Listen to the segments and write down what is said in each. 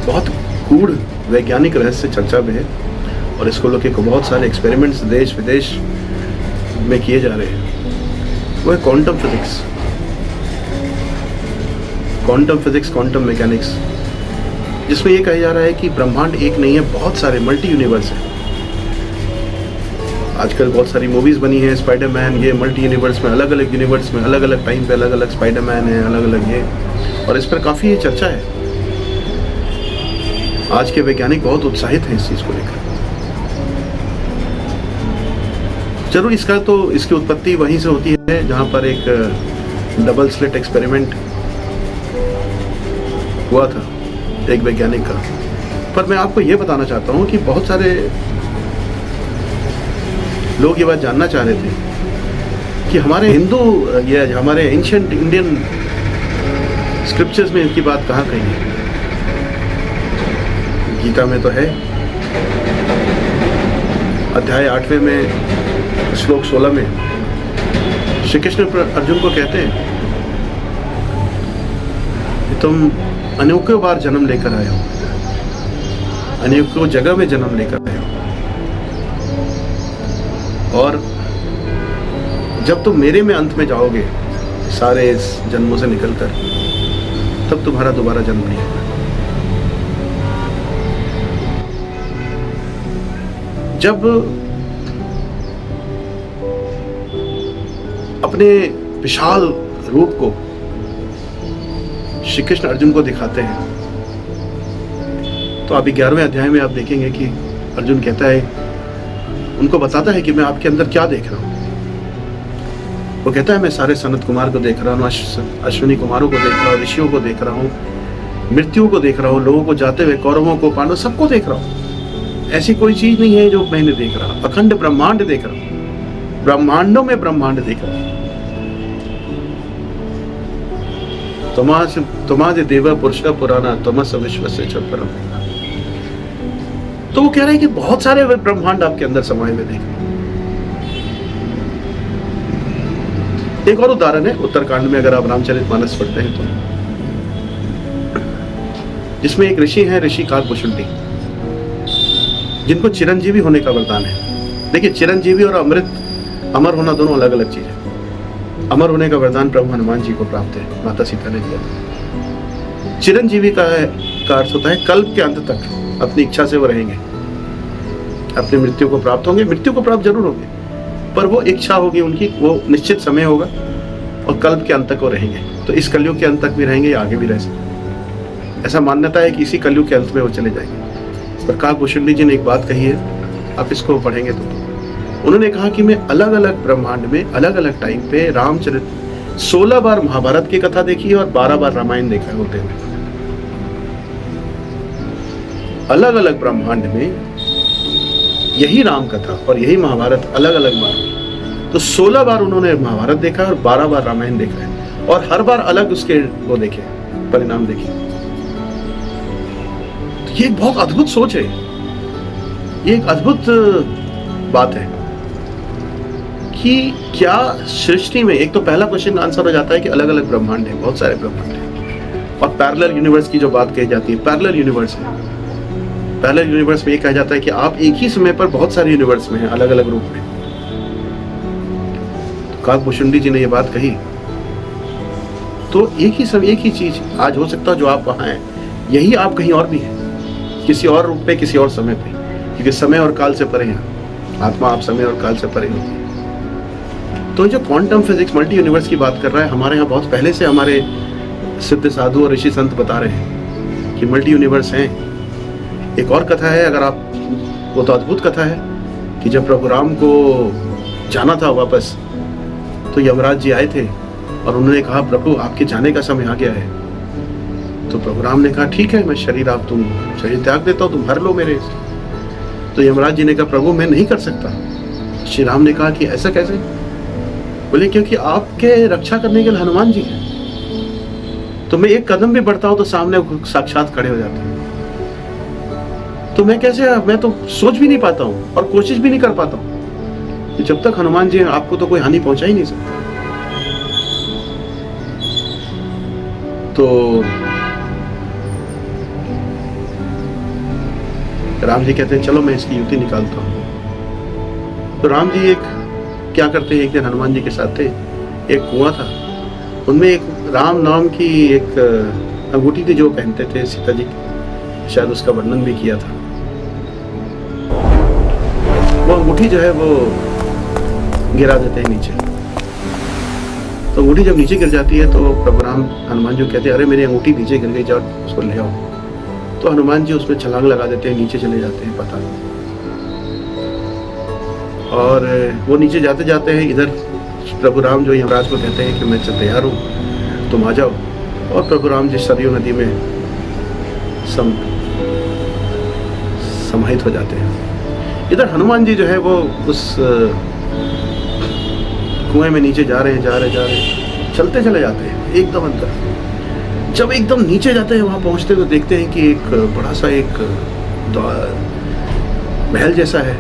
बहुत गूढ़ वैज्ञानिक रहस्य चर्चा में है और इसको लेकर बहुत सारे एक्सपेरिमेंट्स देश विदेश में किए जा रहे हैं। वो है क्वांटम फिजिक्स, क्वांटम मैकेनिक्स, जिसमें ये कहा जा रहा है कि ब्रह्मांड एक नहीं है, बहुत सारे मल्टी यूनिवर्स हैं। आजकल बहुत सारी मूवीज बनी हैं, स्पाइडरमैन, ये मल्टी यूनिवर्स में, अलग अलग यूनिवर्स में अलग अलग टाइम पे अलग अलग स्पाइडरमैन है, अलग अलग ये, और इस पर काफ़ी चर्चा है। आज के वैज्ञानिक बहुत उत्साहित हैं इस चीज़ को लेकर। जरूर इसकी उत्पत्ति वहीं से होती है जहाँ पर एक डबल स्लिट एक्सपेरिमेंट हुआ था एक वैज्ञानिक का। पर मैं आपको ये बताना चाहता हूँ कि बहुत सारे लोग ये बात जानना चाह रहे थे कि हमारे हमारे एंशिएंट इंडियन स्क्रिप्चर्स में इनकी बात कहाँ कही है। गीता में तो है, अध्याय 8वें में श्लोक 16 में श्री कृष्ण अर्जुन को कहते हैं कि तुम अनेकों बार जन्म लेकर आए हो, अनेकों जगह में जन्म लेकर आए हो, और जब तुम मेरे में अंत में जाओगे सारे इस जन्मों से निकलकर, तब तुम्हारा दोबारा जन्म नहीं होगा। जब अपने विशाल रूप को श्री कृष्ण अर्जुन को दिखाते हैं, तो आप 11वें अध्याय में आप देखेंगे कि अर्जुन कहता है, उनको बताता है कि मैं आपके अंदर क्या देख रहा हूँ। वो कहता है मैं सारे सनत कुमार को देख रहा हूँ, अश्विनी कुमारों को देख रहा हूँ, ऋषियों को देख रहा हूँ, मृत्यु को देख रहा हूँ, लोगों को जाते हुए, कौरवों को, पांडवों, सबको देख रहा हूँ। ऐसी कोई चीज नहीं है जो मैं नहीं देख रहा। अखंड ब्रह्मांड देख रहा हूँ, ब्रह्मांडों में ब्रह्मांड देख रहा हूँ। तमाज देवा पुरुष पुराना तमस विश्व से परम। तो वो कह रहे हैं कि बहुत सारे ब्रह्मांड आपके अंदर समाये हुए देख रहे हैं। एक और उदाहरण है उत्तरकांड में, अगर आप रामचरितमानस पढ़ते हैं तो, जिसमें एक ऋषि है, ऋषि काकभूषुंडी, जिनको चिरंजीवी होने का वरदान है। देखिए, चिरंजीवी और अमर होना दोनों अलग अलग चीज है। अमर होने का वरदान प्रभु हनुमान जी को प्राप्त है, माता सीता ने दिया था। चिरंजीवी का अर्थ होता है कल्प के अंत तक अपनी इच्छा से वो रहेंगे, अपनी मृत्यु को प्राप्त होंगे। मृत्यु को प्राप्त जरूर होंगे, पर वो इच्छा होगी उनकी, वो निश्चित समय होगा और कल्प के अंत तक वो रहेंगे। तो इस कलयुग के अंत तक भी रहेंगे या आगे भी रह सकते। ऐसा मान्यता है कि इसी कलयुग के अंत में वो चले जाएंगे। पर काकभूषुंडी जी ने एक बात कही है, आप इसको पढ़ेंगे तो उन्होंने कहा कि मैं अलग अलग ब्रह्मांड में अलग अलग टाइम पे रामचरित 16 बार महाभारत की कथा देखी है और 12 बार रामायण देखा है होते हुए। अलग अलग ब्रह्मांड में यही राम कथा और यही महाभारत अलग अलग बार हुई। तो 16 बार उन्होंने महाभारत देखा और 12 बार रामायण देखा है, और हर बार अलग उसके वो देखे, परिणाम देखे। तो ये एक बहुत अद्भुत सोच है, ये एक अद्भुत बात है कि क्या सृष्टि में, एक तो पहला क्वेश्चन आंसर हो जाता है कि अलग अलग ब्रह्मांड है, बहुत सारे ब्रह्मांड है। और पैरेलल यूनिवर्स की जो बात कही जाती है, पैरेलल यूनिवर्स है। पैरेलल यूनिवर्स में ये कहा जाता है कि आप एक ही समय पर बहुत सारे यूनिवर्स में हैं, अलग अलग रूप में। तो काकभूषुंडी जी ने ये बात कही, तो एक ही समय, एक ही चीज आज हो सकता है जो आप वहां हैं, यही आप कहीं और भी हैं, किसी और रूप पे, किसी और समय पे, क्योंकि समय और काल से परे हैं। आत्मा आप समय और काल से परे होती है। तो जो क्वांटम फिजिक्स मल्टी यूनिवर्स की बात कर रहा है, हमारे यहाँ बहुत पहले से हमारे सिद्ध साधु और ऋषि संत बता रहे हैं कि मल्टी यूनिवर्स हैं। एक और कथा है, अगर आप, वो तो अद्भुत कथा है कि जब प्रभु राम को जाना था वापस, तो यमराज जी आए थे और उन्होंने कहा, प्रभु आपके जाने का समय आ गया है। तो प्रभु राम ने कहा, ठीक है, मैं शरीर त्याग देता हूँ, तुम हर लो मेरे। तो यमराज जी ने कहा, प्रभु मैं नहीं कर सकता। श्री राम ने कहा कि ऐसा कैसे? बोले, क्योंकि आपके रक्षा करने के लिए हनुमान जी हैं। तो मैं एक कदम भी बढ़ता हूं तो सामने साक्षात खड़े हो जाते हैं। तो मैं कैसे, मैं तो सोच भी नहीं पाता हूं और कोशिश भी नहीं कर पाता हूं। जब तक हनुमान जी हैं, आपको तो कोई हानि पहुंचा ही नहीं सकता। तो राम जी कहते हैं चलो मैं इसकी युक्ति निकालता हूँ। तो राम जी क्या करते हैं, एक दिन हनुमान जी के साथ थे, एक कुआं था, उनमें एक राम नाम की एक अंगूठी थी जो पहनते थे सीता जी, शायद उसका वर्णन भी किया था। वो अंगूठी जो है वो गिरा देते हैं नीचे। तो अंगूठी जब नीचे गिर जाती है तो प्रभु राम हनुमान जी कहते हैं अरे मेरी अंगूठी नीचे गिर गई, जाओ उसको ले आओ। तो हनुमान जी उसमें छलांग लगा देते हैं, नीचे चले जाते हैं, पता नहीं। और वो नीचे जाते जाते हैं, इधर प्रभु राम जो यमराज को कहते हैं कि मैं तैयार हूँ, तुम आ जाओ। और प्रभु राम जी सरयू नदी में समाहित हो जाते हैं। इधर हनुमान जी जो है वो उस कुएं में नीचे जा रहे हैं, चलते चले जाते हैं एकदम अंदर। जब एकदम नीचे जाते हैं, वहां पहुंचते तो देखते हैं कि एक बड़ा सा एक महल जैसा है,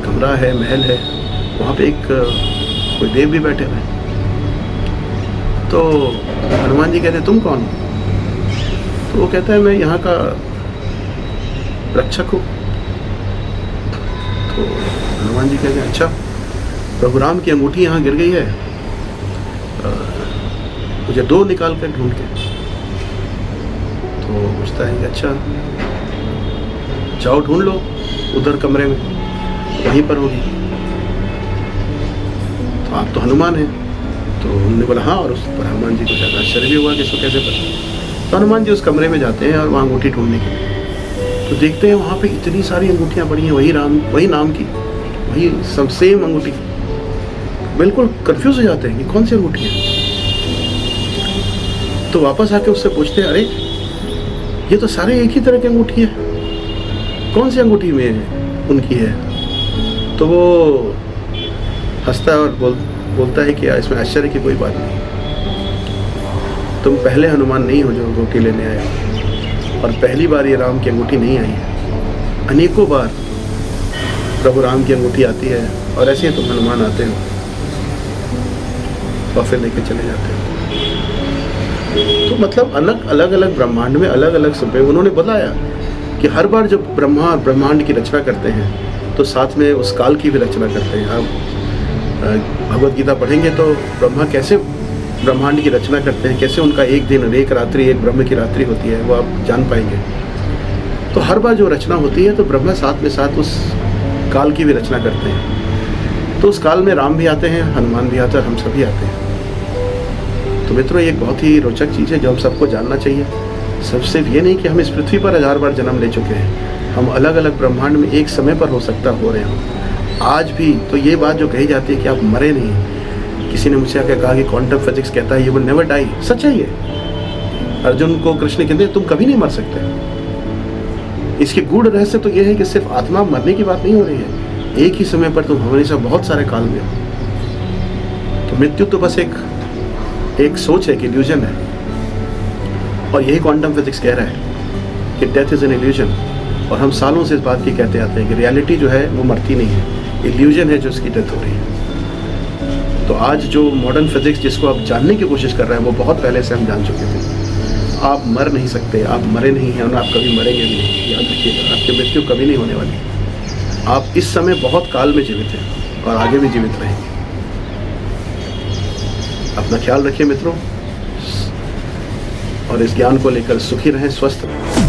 कमरा है, महल है, वहां पे एक कोई देव भी बैठे हुए हैं। तो हनुमान जी कहते हैं तुम कौन हो? तो वो कहता है मैं यहाँ का रक्षक हूँ। तो हनुमान जी कहते हैं अच्छा, प्रभु राम की अंगूठी यहाँ गिर गई है, मुझे दो निकाल कर ढूंढ के। तो पूछता है अच्छा जाओ ढूंढ लो उधर कमरे में, वहीं पर होगी। तो आप तो हनुमान हैं। तो उन्होंने बोला हाँ, और उस पर हनुमान जी को ज़्यादा आश्चर्य भी हुआ कि इसको कैसे पता। तो हनुमान जी उस कमरे में जाते हैं और वहाँ अंगूठी ढूंढने के लिए। तो देखते हैं वहाँ पे इतनी सारी अंगूठियाँ पड़ी हैं, वही नाम की, वही सब सेम अंगूठी। बिल्कुल कंफ्यूज हो जाते हैं कि कौन सी अंगूठी है। तो वापस आके उससे पूछते हैं अरे ये तो सारे एक ही तरह की अंगूठी है, कौन सी अंगूठी में उनकी है? तो वो हंसता है और बोलता है कि इसमें आश्चर्य की कोई बात नहीं, तुम पहले हनुमान नहीं हो जो अंगूठी लेने आए, और पहली बार ये राम की अंगूठी नहीं आई है, अनेकों बार प्रभु राम की अंगूठी आती है और ऐसे ही तुम हनुमान आते हो और फिर लेके चले जाते हो। तो मतलब अलग अलग ब्रह्मांड में अलग अलग सुबह उन्होंने बताया कि हर बार जब ब्रह्मा और ब्रह्मांड की रचना करते हैं तो साथ में उस काल की भी रचना करते हैं। आप भगवत गीता पढ़ेंगे तो ब्रह्मा कैसे ब्रह्मांड की रचना करते हैं, कैसे उनका एक दिन, एक रात्रि, एक ब्रह्म की रात्रि होती है, वो आप जान पाएंगे। तो हर बार जो रचना होती है तो ब्रह्मा साथ में साथ उस काल की भी रचना करते हैं। तो उस काल में राम भी आते हैं, हनुमान भी आते हैं, हम सभी आते हैं। तो मित्रों, ये एक बहुत ही रोचक चीज़ है जो हम सबको जानना चाहिए। सिर्फ ये नहीं कि हम इस पृथ्वी पर 1000 बार जन्म ले चुके हैं, हम अलग अलग ब्रह्मांड में एक समय पर हो सकता हो रहे हों। आज भी तो ये बात जो कही जाती है कि आप मरे नहीं, किसी ने मुझसे आकर कहा कि क्वांटम फिजिक्स कहता है यू विल नेवर डाई, सच है ये। अर्जुन को कृष्ण कहते हैं तुम कभी नहीं मर सकते। इसके गूढ़ रहस्य तो ये है कि सिर्फ आत्मा मरने की बात नहीं हो रही है, एक ही समय पर तुम हमेशा बहुत सारे काल में हो। तो मृत्यु तो बस एक सोच है, कि इल्यूजन है। और यही क्वांटम फिजिक्स कह रहा है कि डेथ इज एन इल्यूजन। और हम सालों से इस बात की कहते आते हैं कि रियलिटी जो है वो मरती नहीं है, इल्यूजन है जो उसकी डेथ हो रही है। तो आज जो मॉडर्न फिजिक्स जिसको आप जानने की कोशिश कर रहे हैं वो बहुत पहले से हम जान चुके थे। आप मर नहीं सकते, आप मरे नहीं हैं और आप कभी मरेंगे भी नहीं। याद रखिएगा, आपकी मृत्यु कभी नहीं होने वाली। आप इस समय बहुत काल में जीवित हैं और आगे भी जीवित रहेंगे। अपना ख्याल रखिए मित्रों, और इस ज्ञान को लेकर सुखी रहें, स्वस्थ रहें।